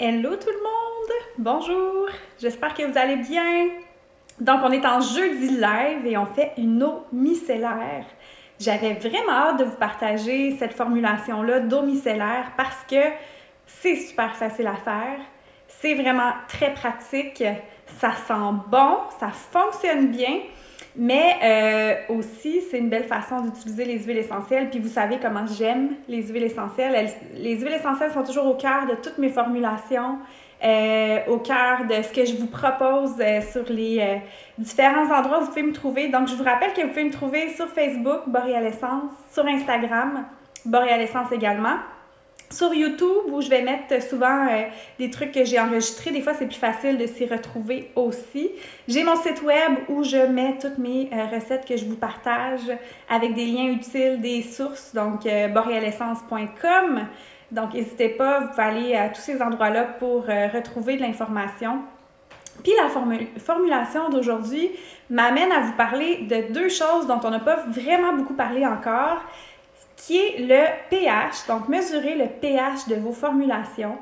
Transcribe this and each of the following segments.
Hello tout le monde! Bonjour! J'espère que vous allez bien. Donc, on est en jeudi live et on fait une eau micellaire. J'avais vraiment hâte de vous partager cette formulation-là d'eau micellaire parce que c'est super facile à faire. C'est vraiment très pratique. Ça sent bon, ça fonctionne bien. Mais aussi, c'est une belle façon d'utiliser les huiles essentielles. Puis vous savez comment j'aime les huiles essentielles. Les huiles essentielles sont toujours au cœur de toutes mes formulations, au cœur de ce que je vous propose sur les différents endroits où vous pouvez me trouver. Donc, je vous rappelle que vous pouvez me trouver sur Facebook, Boreal Essence, sur Instagram, Boreal Essence également. Sur YouTube, où je vais mettre souvent des trucs que j'ai enregistrés. Des fois, c'est plus facile de s'y retrouver aussi. J'ai mon site web où je mets toutes mes recettes que je vous partage avec des liens utiles, des sources, donc borealessence.com. Donc, n'hésitez pas, vous pouvez aller à tous ces endroits-là pour retrouver de l'information. Puis la formulation d'aujourd'hui m'amène à vous parler de deux choses dont on n'a pas vraiment beaucoup parlé encore, qui est le pH, donc mesurer le pH de vos formulations,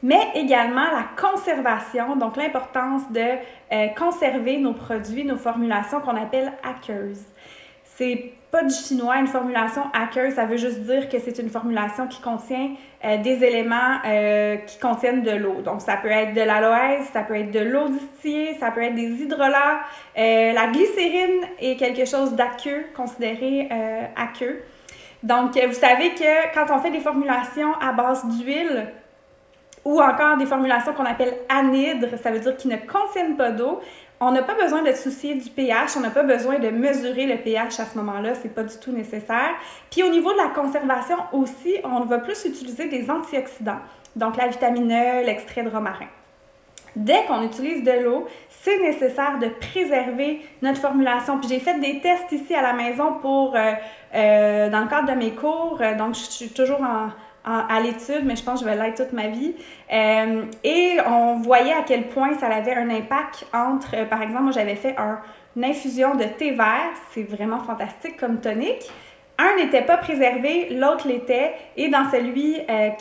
mais également la conservation, donc l'importance de conserver nos produits, nos formulations qu'on appelle aqueuses. C'est pas du chinois, une formulation aqueuse, ça veut juste dire que c'est une formulation qui contient des éléments qui contiennent de l'eau. Donc, ça peut être de l'aloès, ça peut être de l'eau distillée, ça peut être des hydrolats. La glycérine est quelque chose d'aqueux, considéré aqueux. Donc, vous savez que quand on fait des formulations à base d'huile ou encore des formulations qu'on appelle anhydres, ça veut dire qu'ils ne contiennent pas d'eau, on n'a pas besoin de se soucier du pH, on n'a pas besoin de mesurer le pH à ce moment-là, c'est pas du tout nécessaire. Puis au niveau de la conservation aussi, on va plus utiliser des antioxydants, donc la vitamine E, l'extrait de romarin. Dès qu'on utilise de l'eau, c'est nécessaire de préserver notre formulation. Puis j'ai fait des tests ici à la maison pour, dans le cadre de mes cours, donc je suis toujours à l'étude, mais je pense que je vais l'être toute ma vie. Et on voyait à quel point ça avait un impact entre, par exemple, moi j'avais fait une infusion de thé vert, c'est vraiment fantastique comme tonique. Un n'était pas préservé, l'autre l'était, et dans celui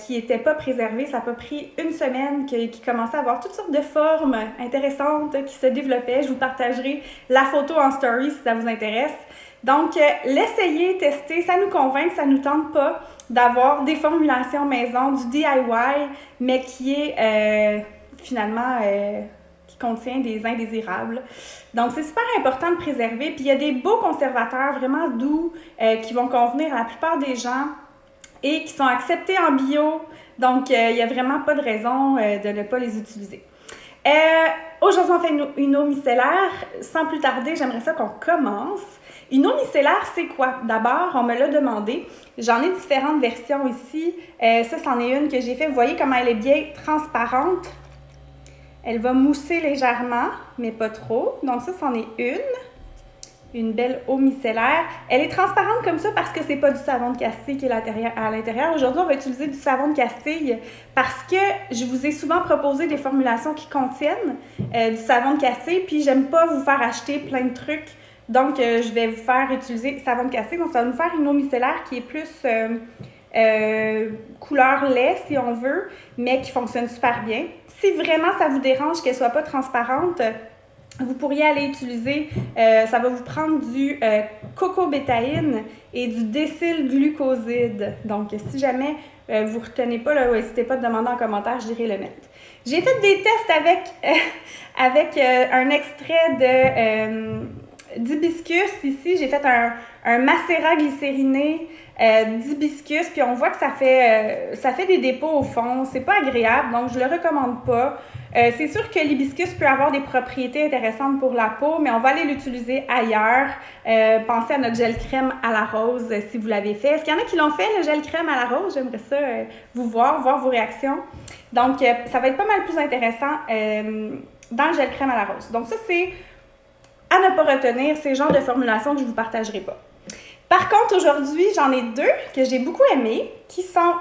qui n'était pas préservé, ça a pas pris une semaine qu'il commençait à avoir toutes sortes de formes intéressantes qui se développaient. Je vous partagerai la photo en story si ça vous intéresse. Donc, l'essayer, tester, ça nous convainc, ça nous tente pas d'avoir des formulations maison, du DIY, mais qui est finalement... qui contient des indésirables. Donc, c'est super important de préserver. Puis, il y a des beaux conservateurs vraiment doux qui vont convenir à la plupart des gens et qui sont acceptés en bio. Donc, il n'y a vraiment pas de raison de ne pas les utiliser. Aujourd'hui, on fait une eau micellaire. Sans plus tarder, j'aimerais ça qu'on commence. Une eau micellaire, c'est quoi? D'abord, on me l'a demandé. J'en ai différentes versions ici. Ça, c'en est une que j'ai fait. Vous voyez comment elle est bien transparente. Elle va mousser légèrement, mais pas trop. Donc ça, c'en est une belle eau micellaire. Elle est transparente comme ça parce que c'est pas du savon de Castille qui est à l'intérieur. Aujourd'hui, on va utiliser du savon de Castille parce que je vous ai souvent proposé des formulations qui contiennent du savon de Castille, puis j'aime pas vous faire acheter plein de trucs. Donc, je vais vous faire utiliser savon de Castille. Donc, ça va nous faire une eau micellaire qui est plus couleur lait, si on veut, mais qui fonctionne super bien. Si vraiment ça vous dérange qu'elle ne soit pas transparente, vous pourriez aller utiliser, ça va vous prendre du cocobétaïne et du décylglucoside. Donc, si jamais vous ne retenez pas, n'hésitez pas à demander en commentaire, je dirai le mettre. J'ai fait des tests avec un extrait d'hibiscus ici. J'ai fait un macérat glycériné d'hibiscus, puis on voit que ça fait des dépôts au fond. C'est pas agréable, donc je le recommande pas. C'est sûr que l'hibiscus peut avoir des propriétés intéressantes pour la peau, mais on va aller l'utiliser ailleurs. Pensez à notre gel crème à la rose si vous l'avez fait. Est-ce qu'il y en a qui l'ont fait, le gel crème à la rose? J'aimerais ça vous voir vos réactions. Donc, ça va être pas mal plus intéressant dans le gel crème à la rose. Donc ça, c'est à ne pas retenir, c'est le genre de formulation que je ne vous partagerai pas. Par contre, aujourd'hui, j'en ai deux que j'ai beaucoup aimés, qui sont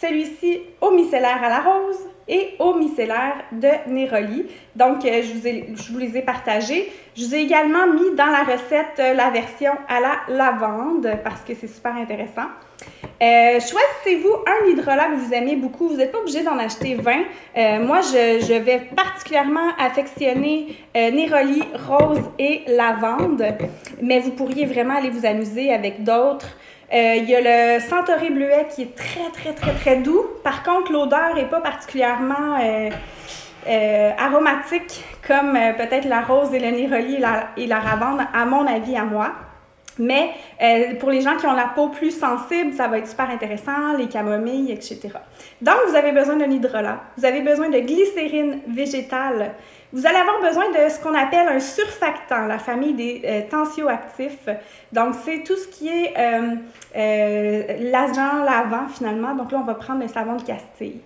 celui-ci eau micellaire à la rose et eau micellaire de Neroli. Donc, je vous les ai partagés. Je vous ai également mis dans la recette la version à la lavande parce que c'est super intéressant. Choisissez-vous un hydrolat que vous aimez beaucoup. Vous n'êtes pas obligé d'en acheter 20. Moi, je vais particulièrement affectionner Neroli, rose et lavande, mais vous pourriez vraiment aller vous amuser avec d'autres. Il y a le Centauré bleuet qui est très doux. Par contre, l'odeur n'est pas particulièrement aromatique comme peut-être la rose et le Neroli et la lavande, à mon avis, à moi. Mais pour les gens qui ont la peau plus sensible, ça va être super intéressant, les camomilles, etc. Donc, vous avez besoin d'un hydrolat, vous avez besoin de glycérine végétale, vous allez avoir besoin de ce qu'on appelle un surfactant, la famille des tensioactifs. Donc, c'est tout ce qui est l'agent lavant finalement. Donc là, on va prendre le savon de Castille.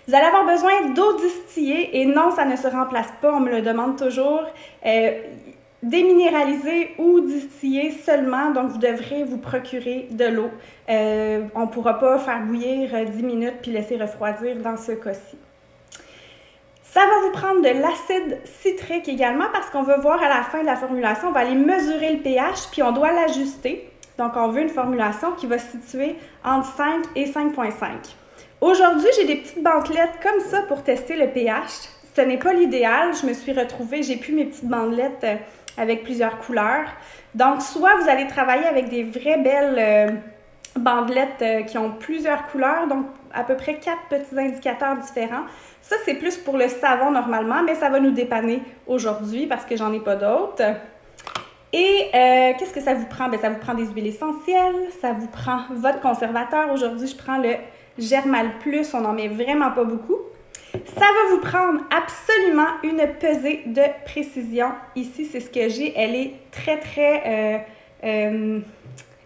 Vous allez avoir besoin d'eau distillée et non, ça ne se remplace pas, on me le demande toujours. Déminéralisée ou distillée seulement, donc vous devrez vous procurer de l'eau. On ne pourra pas faire bouillir 10 minutes puis laisser refroidir dans ce cas-ci. Ça va vous prendre de l'acide citrique également parce qu'on veut voir à la fin de la formulation, on va aller mesurer le pH puis on doit l'ajuster. Donc on veut une formulation qui va se situer entre 5 et 5,5. Aujourd'hui, j'ai des petites bandelettes comme ça pour tester le pH. Ce n'est pas l'idéal, je me suis retrouvée, j'ai plus mes petites bandelettes avec plusieurs couleurs. Donc, soit vous allez travailler avec des vraies belles bandelettes qui ont plusieurs couleurs, donc à peu près 4 petits indicateurs différents. Ça, c'est plus pour le savon normalement, mais ça va nous dépanner aujourd'hui parce que j'en ai pas d'autres. Et qu'est-ce que ça vous prend? Bien, ça vous prend des huiles essentielles, ça vous prend votre conservateur. Aujourd'hui, je prends le Germal Plus, on n'en met vraiment pas beaucoup. Ça va vous prendre absolument une pesée de précision. Ici, c'est ce que j'ai. Elle est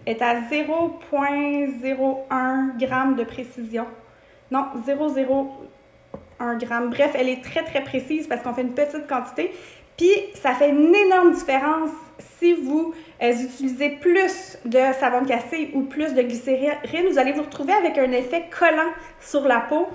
est à 0,01 g de précision. Non, 0,01 g. Bref, elle est très précise parce qu'on fait une petite quantité. Puis, ça fait une énorme différence si vous utilisez plus de savon de Castille ou plus de glycérine. Vous allez vous retrouver avec un effet collant sur la peau.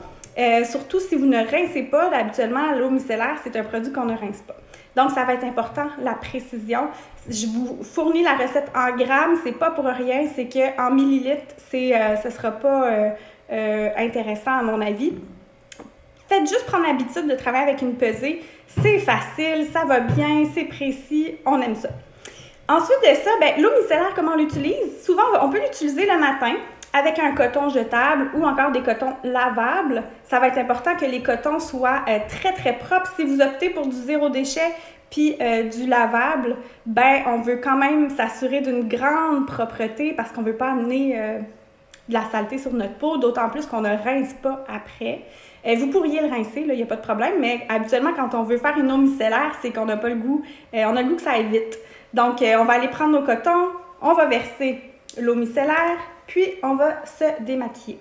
Surtout si vous ne rincez pas, habituellement l'eau micellaire, c'est un produit qu'on ne rince pas. Donc, ça va être important, la précision. Je vous fournis la recette en grammes, c'est pas pour rien, c'est qu'en millilitres, ce ne sera pas intéressant à mon avis. Faites juste prendre l'habitude de travailler avec une pesée. C'est facile, ça va bien, c'est précis, on aime ça. Ensuite de ça, l'eau micellaire, comment on l'utilise? Souvent, on peut l'utiliser le matin avec un coton jetable ou encore des cotons lavables. Ça va être important que les cotons soient très propres. Si vous optez pour du zéro déchet puis du lavable, on veut quand même s'assurer d'une grande propreté parce qu'on ne veut pas amener de la saleté sur notre peau, d'autant plus qu'on ne rince pas après. Vous pourriez le rincer, il n'y a pas de problème, mais habituellement, quand on veut faire une eau micellaire, c'est qu'on n'a pas le goût, on a le goût que ça aille vite. Donc, on va aller prendre nos cotons, on va verser l'eau micellaire, puis on va se démaquiller.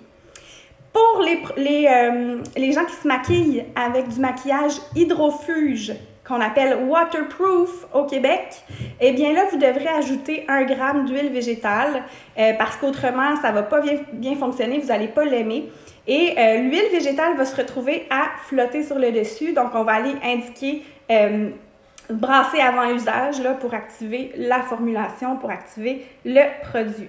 Pour les gens qui se maquillent avec du maquillage hydrofuge, qu'on appelle waterproof au Québec, eh bien là, vous devrez ajouter 1 g d'huile végétale parce qu'autrement, ça ne va pas bien fonctionner, vous n'allez pas l'aimer. Et l'huile végétale va se retrouver à flotter sur le dessus, donc on va aller indiquer brasser avant usage là, pour activer la formulation, pour activer le produit.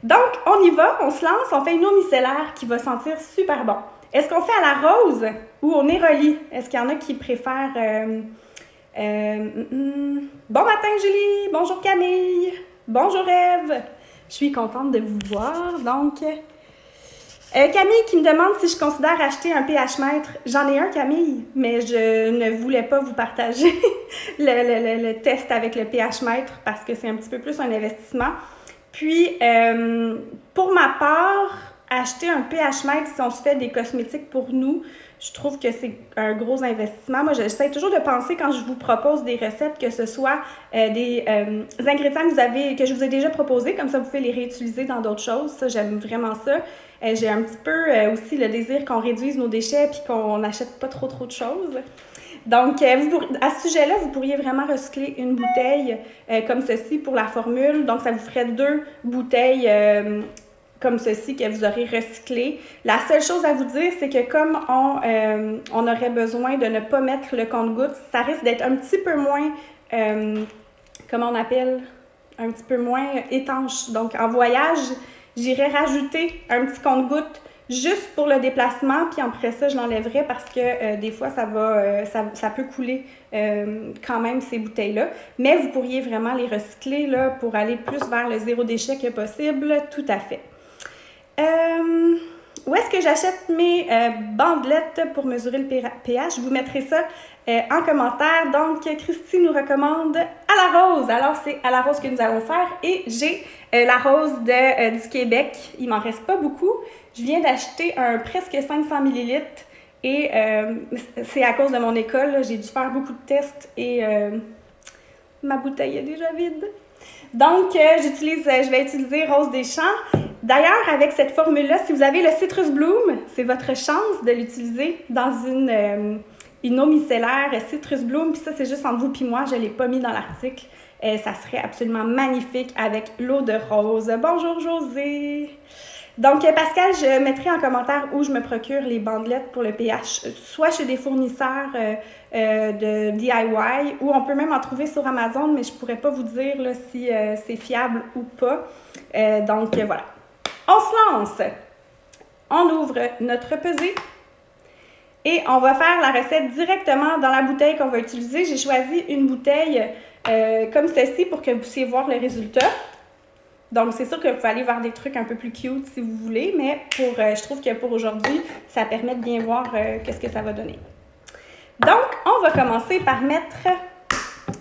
Donc, on y va, on se lance, on fait une eau micellaire qui va sentir super bon. Est-ce qu'on fait à la rose ou au Neroli? Est-ce qu'il y en a qui préfèrent... Bon matin, Julie! Bonjour, Camille! Bonjour, Ève! Je suis contente de vous voir. Donc, Camille qui me demande si je considère acheter un pH mètre. J'en ai un, Camille, mais je ne voulais pas vous partager le test avec le pH mètre parce que c'est un petit peu plus un investissement. Puis, pour ma part, acheter un pH mètre si on se fait des cosmétiques pour nous, je trouve que c'est un gros investissement. Moi, j'essaie toujours de penser quand je vous propose des recettes que ce soit des ingrédients que je vous ai déjà proposés, comme ça vous pouvez les réutiliser dans d'autres choses. Ça, j'aime vraiment ça. J'ai un petit peu aussi le désir qu'on réduise nos déchets puis qu'on n'achète pas trop de choses. Donc, à ce sujet-là, vous pourriez vraiment recycler une bouteille comme ceci pour la formule. Donc, ça vous ferait 2 bouteilles comme ceci que vous aurez recyclé. La seule chose à vous dire, c'est que comme on aurait besoin de ne pas mettre le compte-gouttes, ça risque d'être un petit peu moins, comment on appelle, un petit peu moins étanche. Donc, en voyage, j'irais rajouter un petit compte-gouttes juste pour le déplacement, puis après ça, je l'enlèverai parce que des fois, ça peut couler quand même ces bouteilles-là. Mais vous pourriez vraiment les recycler là, pour aller plus vers le zéro déchet que possible, tout à fait. Où est-ce que j'achète mes bandelettes pour mesurer le pH? Je vous mettrai ça en commentaire. Donc, Christy nous recommande à la rose. Alors, c'est à la rose que nous allons faire. Et j'ai la rose du Québec. Il m'en reste pas beaucoup. Je viens d'acheter un presque 500 ml. Et c'est à cause de mon école. J'ai dû faire beaucoup de tests et ma bouteille est déjà vide. Donc, je vais utiliser Rose des Champs. D'ailleurs, avec cette formule-là, si vous avez le Citrus Bloom, c'est votre chance de l'utiliser dans une eau micellaire Citrus Bloom. Puis ça, c'est juste entre vous et moi, je ne l'ai pas mis dans l'article. Ça serait absolument magnifique avec l'eau de rose. Bonjour José! Donc, Pascal, je mettrai en commentaire où je me procure les bandelettes pour le pH, soit chez des fournisseurs de DIY, ou on peut même en trouver sur Amazon, mais je ne pourrais pas vous dire là, si c'est fiable ou pas. Donc, voilà. On se lance! On ouvre notre pesée et on va faire la recette directement dans la bouteille qu'on va utiliser. J'ai choisi une bouteille comme celle-ci pour que vous puissiez voir le résultat. Donc, c'est sûr que vous pouvez aller voir des trucs un peu plus cute si vous voulez, mais je trouve que pour aujourd'hui, ça permet de bien voir qu'est-ce que ça va donner. Donc, on va commencer par mettre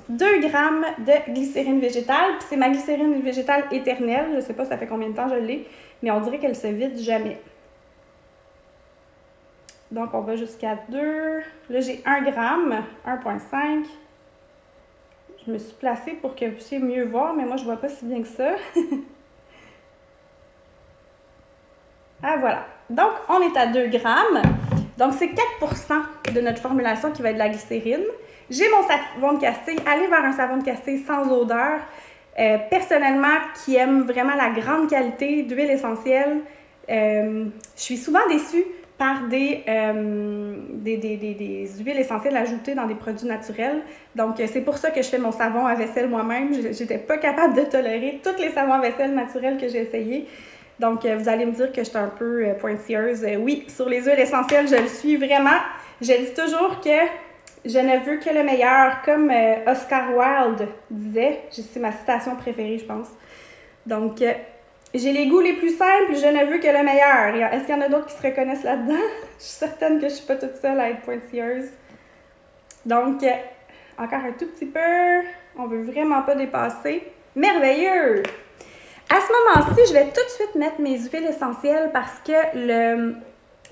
2 g de glycérine végétale. Puis c'est ma glycérine végétale éternelle. Je ne sais pas ça fait combien de temps je l'ai, mais on dirait qu'elle se vide jamais. Donc, on va jusqu'à 2. Là, j'ai 1 g, 1,5. Je me suis placée pour que vous puissiez mieux voir, mais moi, je ne vois pas si bien que ça. Ah, voilà. Donc, on est à 2 g. Donc, c'est 4% de notre formulation qui va être de la glycérine. J'ai mon savon de castille. Allez vers un savon de castille sans odeur. Personnellement, qui aime vraiment la grande qualité d'huile essentielle, je suis souvent déçue par des huiles essentielles ajoutées dans des produits naturels. Donc, c'est pour ça que je fais mon savon à vaisselle moi-même. Je n'étais pas capable de tolérer tous les savons à vaisselle naturels que j'ai essayés. Donc, vous allez me dire que je suis un peu pointilleuse. Oui, sur les huiles essentielles, je le suis vraiment. Je dis toujours que je ne veux que le meilleur, comme Oscar Wilde disait. C'est ma citation préférée, je pense. Donc, j'ai les goûts les plus simples, je ne veux que le meilleur. Est-ce qu'il y en a d'autres qui se reconnaissent là-dedans? Je suis certaine que je ne suis pas toute seule à être pointilleuse. Donc, encore un tout petit peu. On ne veut vraiment pas dépasser. Merveilleux! À ce moment-ci, je vais tout de suite mettre mes huiles essentielles parce que le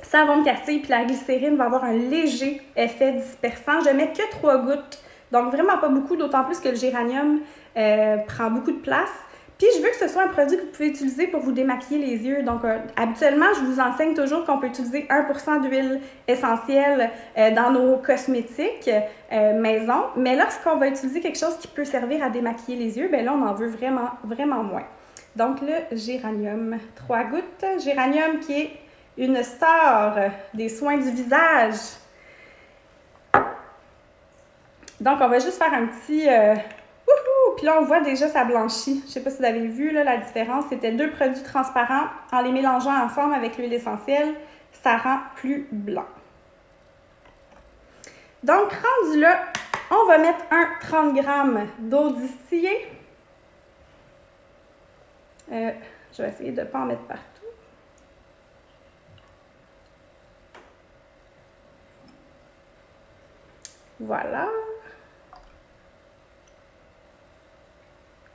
savon de castille et la glycérine va avoir un léger effet dispersant. Je ne mets que 3 gouttes, donc vraiment pas beaucoup, d'autant plus que le géranium prend beaucoup de place. Puis, je veux que ce soit un produit que vous pouvez utiliser pour vous démaquiller les yeux. Donc, habituellement, je vous enseigne toujours qu'on peut utiliser 1% d'huile essentielle dans nos cosmétiques maison. Mais lorsqu'on va utiliser quelque chose qui peut servir à démaquiller les yeux, bien là, on en veut vraiment, vraiment moins. Donc, le géranium, 3 gouttes. Géranium qui est une star des soins du visage. Donc, on va juste faire un petit... Puis là, on voit déjà ça blanchit. Je ne sais pas si vous avez vu là, la différence. C'était 2 produits transparents. En les mélangeant ensemble avec l'huile essentielle, ça rend plus blanc. Donc, rendu là, on va mettre un 30 g d'eau distillée. Je vais essayer de ne pas en mettre partout. Voilà.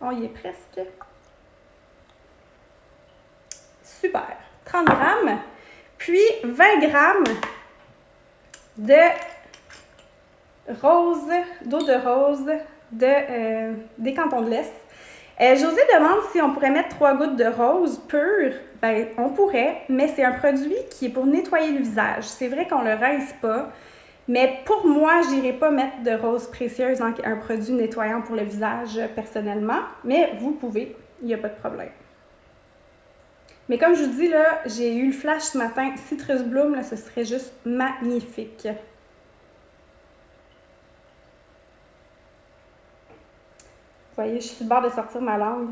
On y est presque. Super. 30 g. Puis 20 g de rose, d'eau de rose des Cantons de l'Est. José demande si on pourrait mettre 3 gouttes de rose pure. Ben, on pourrait, mais c'est un produit qui est pour nettoyer le visage. C'est vrai qu'on ne le rince pas. Mais pour moi, je n'irai pas mettre de rose précieuse dans un produit nettoyant pour le visage personnellement. Mais vous pouvez, il n'y a pas de problème. Mais comme je vous dis, là, j'ai eu le flash ce matin. Citrus Bloom, là, ce serait juste magnifique. Vous voyez, je suis sur le bord de sortir ma langue.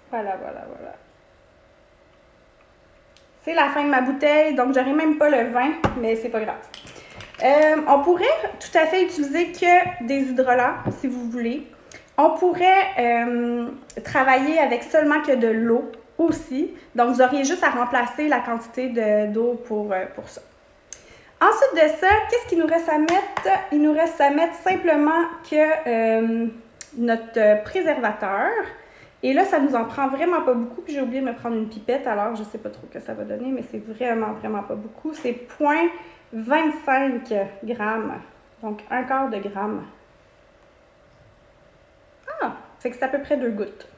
Voilà, voilà, voilà. C'est la fin de ma bouteille, donc j'aurai même pas le vin, mais c'est pas grave. On pourrait tout à fait utiliser que des hydrolats, si vous voulez. On pourrait travailler avec seulement que de l'eau aussi. Donc, vous auriez juste à remplacer la quantité d'eau pour ça. Ensuite de ça, qu'est-ce qu'il nous reste à mettre? Il nous reste à mettre simplement que notre préservateur. Et là, ça nous en prend vraiment pas beaucoup. Puis j'ai oublié de me prendre une pipette, alors je sais pas trop ce que ça va donner, mais c'est vraiment, vraiment pas beaucoup. C'est 0,25 grammes. Donc, un quart de gramme. Ah! Fait que c'est à peu près 2 gouttes.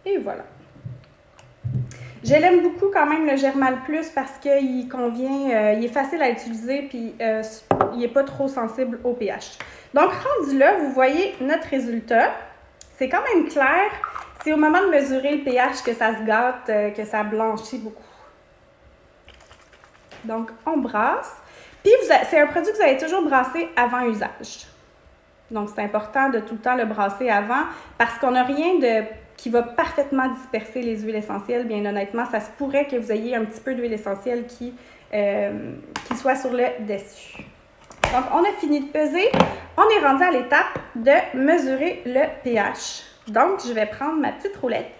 Et voilà. Je l'aime beaucoup quand même, le Germal Plus, parce qu'il convient, il est facile à utiliser, puis il n'est pas trop sensible au pH. Donc, rendu là, vous voyez notre résultat. C'est quand même clair. C'est au moment de mesurer le pH que ça se gâte, que ça blanchit beaucoup. Donc, on brasse. Puis, c'est un produit que vous allez toujours brasser avant usage. Donc, c'est important de tout le temps le brasser avant parce qu'on n'a rien qui va parfaitement disperser les huiles essentielles. Bien honnêtement, ça se pourrait que vous ayez un petit peu d'huile essentielle qui soit sur le dessus. Donc, on a fini de peser. On est rendu à l'étape de mesurer le pH. Donc, je vais prendre ma petite roulette.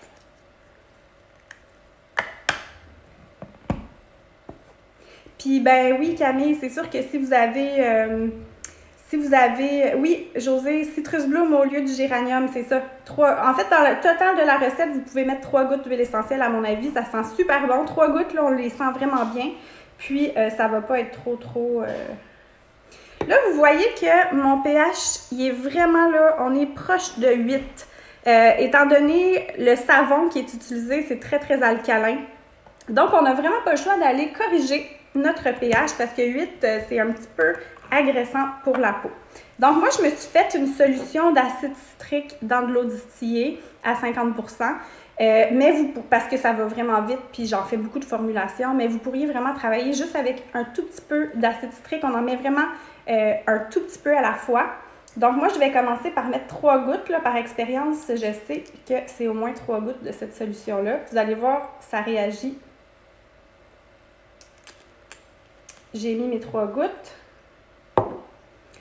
Puis, ben oui, Camille, c'est sûr que si vous avez, oui, José, Citrus Bloom au lieu du géranium, c'est ça. En fait, dans le total de la recette, vous pouvez mettre 3 gouttes d'huile essentielle, à mon avis. Ça sent super bon. 3 gouttes, là, on les sent vraiment bien. Puis, ça va pas être trop... Là, vous voyez que mon pH, il est vraiment là, on est proche de 8. Étant donné le savon qui est utilisé, c'est très, très alcalin. Donc, on n'a vraiment pas le choix d'aller corriger notre pH parce que 8, c'est un petit peu agressant pour la peau. Donc, moi, je me suis fait une solution d'acide citrique dans de l'eau distillée à 50 mais parce que ça va vraiment vite, puis j'en fais beaucoup de formulations, mais vous pourriez vraiment travailler juste avec un tout petit peu d'acide citrique. On en met vraiment un tout petit peu à la fois. Donc, moi, je vais commencer par mettre 3 gouttes. Là, par expérience, je sais que c'est au moins 3 gouttes de cette solution-là. Vous allez voir, ça réagit. J'ai mis mes 3 gouttes.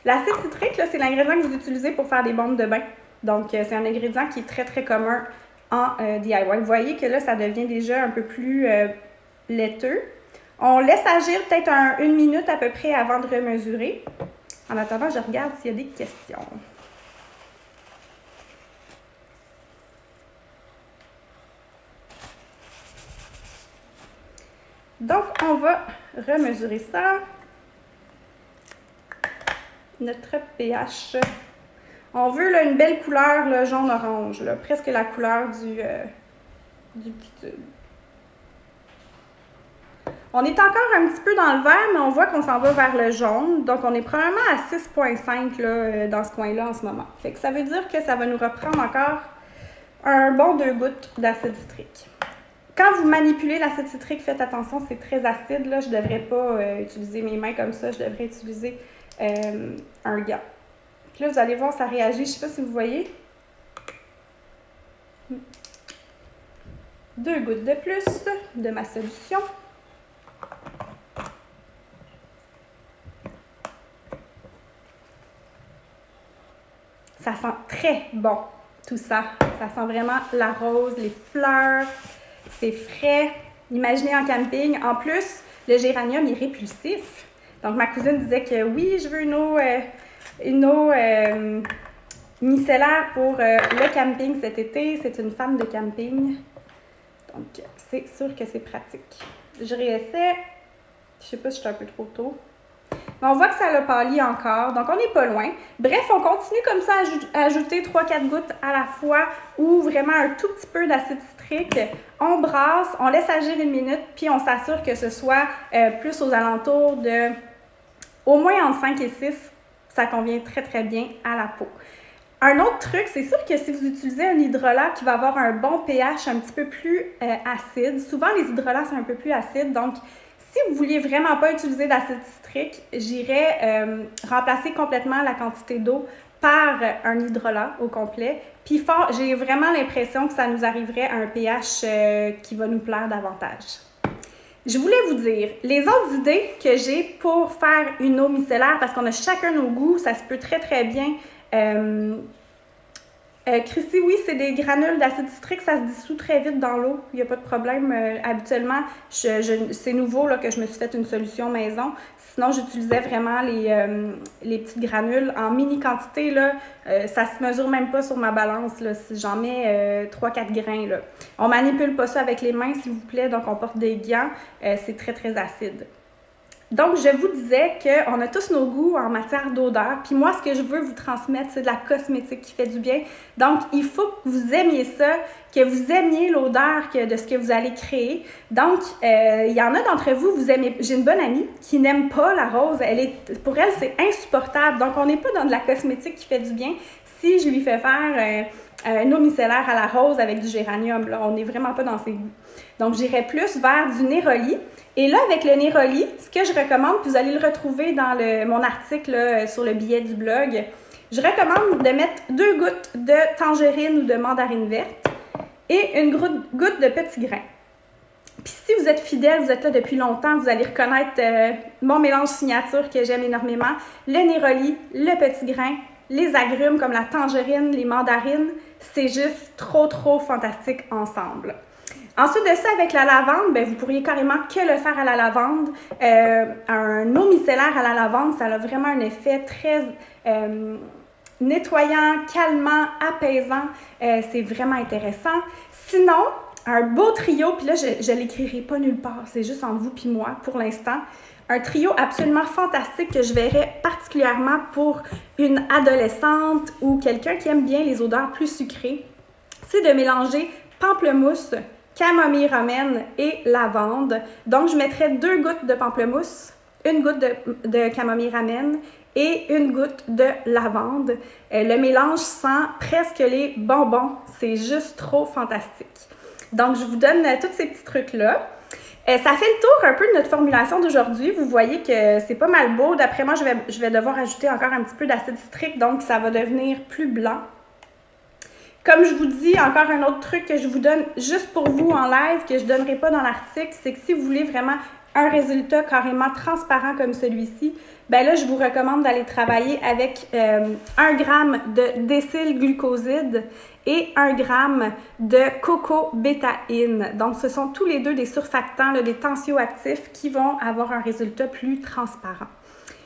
L'acide citrique, c'est l'ingrédient que vous utilisez pour faire des bombes de bain. Donc, c'est un ingrédient qui est très, très commun en DIY. Vous voyez que là, ça devient déjà un peu plus laiteux. On laisse agir peut-être 1 minute à peu près avant de remesurer. En attendant, je regarde s'il y a des questions. Donc, on va remesurer ça. Notre pH. On veut là, une belle couleur là, jaune-orange, presque la couleur du petit tube. On est encore un petit peu dans le vert, mais on voit qu'on s'en va vers le jaune. Donc, on est probablement à 6,5 dans ce coin-là en ce moment. Fait que ça veut dire que ça va nous reprendre encore un bon 2 gouttes d'acide citrique. Quand vous manipulez l'acide citrique, faites attention, c'est très acide. Là, je ne devrais pas utiliser mes mains comme ça. Je devrais utiliser un gant. Puis là, vous allez voir, ça réagit. Je ne sais pas si vous voyez. 2 gouttes de plus de ma solution. Ça sent très bon, tout ça. Ça sent vraiment la rose, les fleurs. C'est frais. Imaginez en camping. En plus, le géranium est répulsif. Donc, ma cousine disait que oui, je veux une eau micellaire pour le camping cet été. C'est une fan de camping. Donc, c'est sûr que c'est pratique. Je réessaie. Je sais pas si je suis un peu trop tôt. Mais on voit que ça l'a pâli encore, donc on n'est pas loin. Bref, on continue comme ça à ajouter 3-4 gouttes à la fois ou vraiment un tout petit peu d'acide citrique. On brasse, on laisse agir 1 minute, puis on s'assure que ce soit plus aux alentours de au moins entre 5 et 6. ça convient très, très bien à la peau. Un autre truc, c'est sûr que si vous utilisez un hydrolat qui va avoir un bon pH un petit peu plus acide, souvent les hydrolats sont un peu plus acides, donc si vous vouliez vraiment pas utiliser d'acide citrique, j'irais remplacer complètement la quantité d'eau par un hydrolat au complet. Puis j'ai vraiment l'impression que ça nous arriverait à un pH qui va nous plaire davantage. Je voulais vous dire, les autres idées que j'ai pour faire une eau micellaire, parce qu'on a chacun nos goûts, ça se peut très très bien. Christy, oui, c'est des granules d'acide citrique, ça se dissout très vite dans l'eau, il n'y a pas de problème. Habituellement, c'est nouveau là, que je me suis fait une solution maison. Sinon, j'utilisais vraiment les petites granules en mini quantité. Là, ça se mesure même pas sur ma balance. Là, si j'en mets 3-4 grains. Là. On manipule pas ça avec les mains, s'il vous plaît, donc on porte des gants. C'est très, très acide. Donc, je vous disais qu'on a tous nos goûts en matière d'odeur. Puis moi, ce que je veux vous transmettre, c'est de la cosmétique qui fait du bien. Donc, il faut que vous aimiez ça, que vous aimiez l'odeur de ce que vous allez créer. Donc, il y en a d'entre vous, vous aimez... J'ai une bonne amie qui n'aime pas la rose. Pour elle, c'est insupportable. Donc, on n'est pas dans de la cosmétique qui fait du bien. Si je lui fais faire une eau micellaire à la rose avec du géranium, là, on n'est vraiment pas dans ses goûts. Donc, j'irais plus vers du néroli. Et là, avec le néroli, ce que je recommande, puis vous allez le retrouver dans mon article là, sur le billet du blog, je recommande de mettre 2 gouttes de tangerine ou de mandarine verte et une goutte de petits grains. Puis si vous êtes fidèle, vous êtes là depuis longtemps, vous allez reconnaître mon mélange signature que j'aime énormément, le néroli, le petit grain, les agrumes comme la tangerine, les mandarines, c'est juste trop, trop fantastique ensemble. Ensuite de ça, avec la lavande, bien, vous pourriez carrément que le faire à la lavande. Un eau micellaire à la lavande, ça a vraiment un effet très nettoyant, calmant, apaisant. C'est vraiment intéressant. Sinon, un beau trio, puis là, je ne l'écrirai pas nulle part, c'est juste entre vous puis moi pour l'instant. Un trio absolument fantastique que je verrais particulièrement pour une adolescente ou quelqu'un qui aime bien les odeurs plus sucrées, c'est de mélanger pamplemousse, camomille romaine et lavande. Donc, je mettrais 2 gouttes de pamplemousse, 1 goutte de camomille romaine et 1 goutte de lavande. Le mélange sent presque les bonbons. C'est juste trop fantastique. Donc, je vous donne tous ces petits trucs-là. Ça fait le tour un peu de notre formulation d'aujourd'hui. Vous voyez que c'est pas mal beau. D'après moi, je vais devoir ajouter encore un petit peu d'acide citrique, donc ça va devenir plus blanc. Comme je vous dis, encore un autre truc que je vous donne juste pour vous en live, que je ne donnerai pas dans l'article, c'est que si vous voulez vraiment un résultat carrément transparent comme celui-ci, ben là, je vous recommande d'aller travailler avec 1 g de décylglucoside et 1 g de cocobétaïne. Donc, ce sont tous les deux des surfactants, là, des tensioactifs qui vont avoir un résultat plus transparent.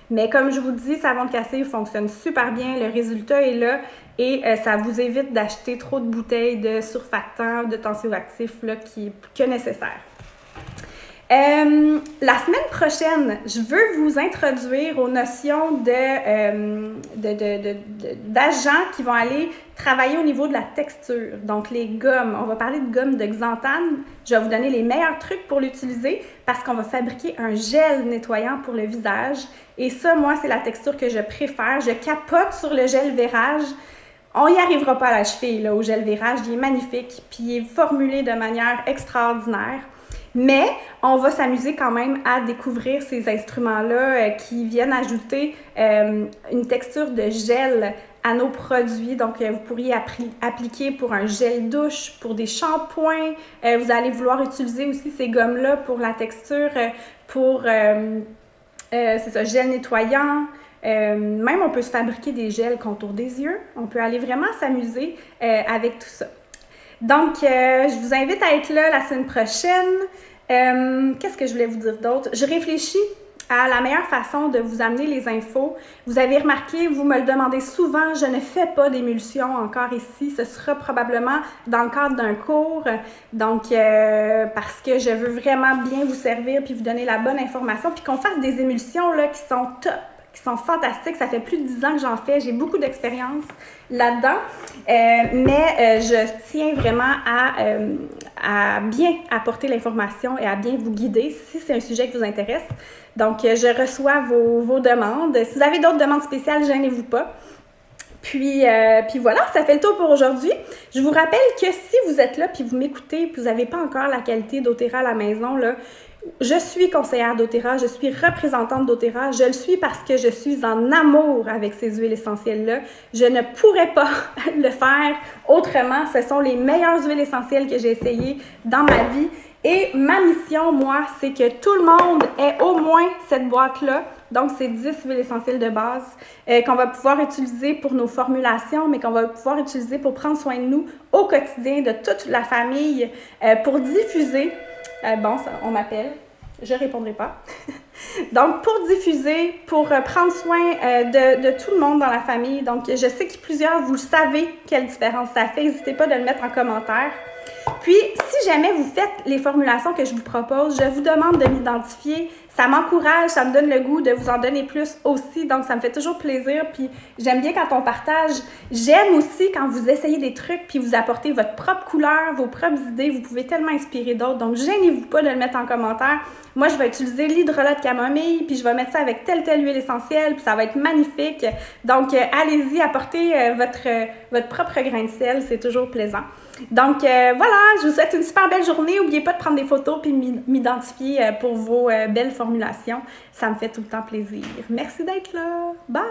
Mais comme je vous dis, savon de cassé fonctionne super bien, le résultat est là et ça vous évite d'acheter trop de bouteilles de surfactants, de tensioactifs là, que nécessaire. La semaine prochaine, je veux vous introduire aux notions d'agents qui vont aller travailler au niveau de la texture. Donc, les gommes. On va parler de gomme de xanthane. Je vais vous donner les meilleurs trucs pour l'utiliser parce qu'on va fabriquer un gel nettoyant pour le visage. Et ça, moi, c'est la texture que je préfère. Je capote sur le gel Vérage. On n'y arrivera pas à la cheville, là, au gel Vérage. Il est magnifique, puis il est formulé de manière extraordinaire. Mais on va s'amuser quand même à découvrir ces instruments-là qui viennent ajouter une texture de gel à nos produits. Donc, vous pourriez appliquer pour un gel douche, pour des shampoings. Vous allez vouloir utiliser aussi ces gommes-là pour la texture, c'est ça, gel nettoyant. Même, on peut se fabriquer des gels contour des yeux. On peut aller vraiment s'amuser avec tout ça. Donc, je vous invite à être là la semaine prochaine. Qu'est-ce que je voulais vous dire d'autre? Je réfléchis à la meilleure façon de vous amener les infos. Vous avez remarqué, vous me le demandez souvent, je ne fais pas d'émulsion encore ici. Ce sera probablement dans le cadre d'un cours. Donc, parce que je veux vraiment bien vous servir puis vous donner la bonne information puis qu'on fasse des émulsions là, qui sont top, qui sont fantastiques. Ça fait plus de 10 ans que j'en fais. J'ai beaucoup d'expérience là-dedans. Mais je tiens vraiment à bien apporter l'information et à bien vous guider si c'est un sujet qui vous intéresse. Donc, je reçois vos demandes. Si vous avez d'autres demandes spéciales, gênez-vous pas. Puis voilà, ça fait le tour pour aujourd'hui. Je vous rappelle que si vous êtes là puis vous m'écoutez puis vous n'avez pas encore la qualité d'Otera à la maison, là, je suis conseillère d'Otera, je suis représentante d'Otera, je le suis parce que je suis en amour avec ces huiles essentielles-là. Je ne pourrais pas le faire autrement. Ce sont les meilleures huiles essentielles que j'ai essayées dans ma vie. Et ma mission, moi, c'est que tout le monde ait au moins cette boîte-là. Donc, c'est 10 huiles essentielles de base qu'on va pouvoir utiliser pour nos formulations, mais qu'on va pouvoir utiliser pour prendre soin de nous au quotidien, de toute la famille, pour diffuser. Bon, ça, on m'appelle. Je ne répondrai pas. Donc, pour diffuser, pour prendre soin de tout le monde dans la famille. Donc, je sais que plusieurs, vous le savez quelle différence ça fait. N'hésitez pas de le mettre en commentaire. Puis, si jamais vous faites les formulations que je vous propose, je vous demande de m'identifier. Ça m'encourage, ça me donne le goût de vous en donner plus aussi. Donc, ça me fait toujours plaisir. Puis, j'aime bien quand on partage. J'aime aussi quand vous essayez des trucs puis vous apportez votre propre couleur, vos propres idées. Vous pouvez tellement inspirer d'autres. Donc, gênez-vous pas de le mettre en commentaire. Moi, je vais utiliser l'hydrolat de camomille, puis je vais mettre ça avec telle huile essentielle, puis ça va être magnifique. Donc, allez-y, apportez votre propre grain de sel. C'est toujours plaisant. Donc, voilà, je vous souhaite une super belle journée. N'oubliez pas de prendre des photos puis m'identifier pour vos belles formulations. Ça me fait tout le temps plaisir. Merci d'être là. Bye!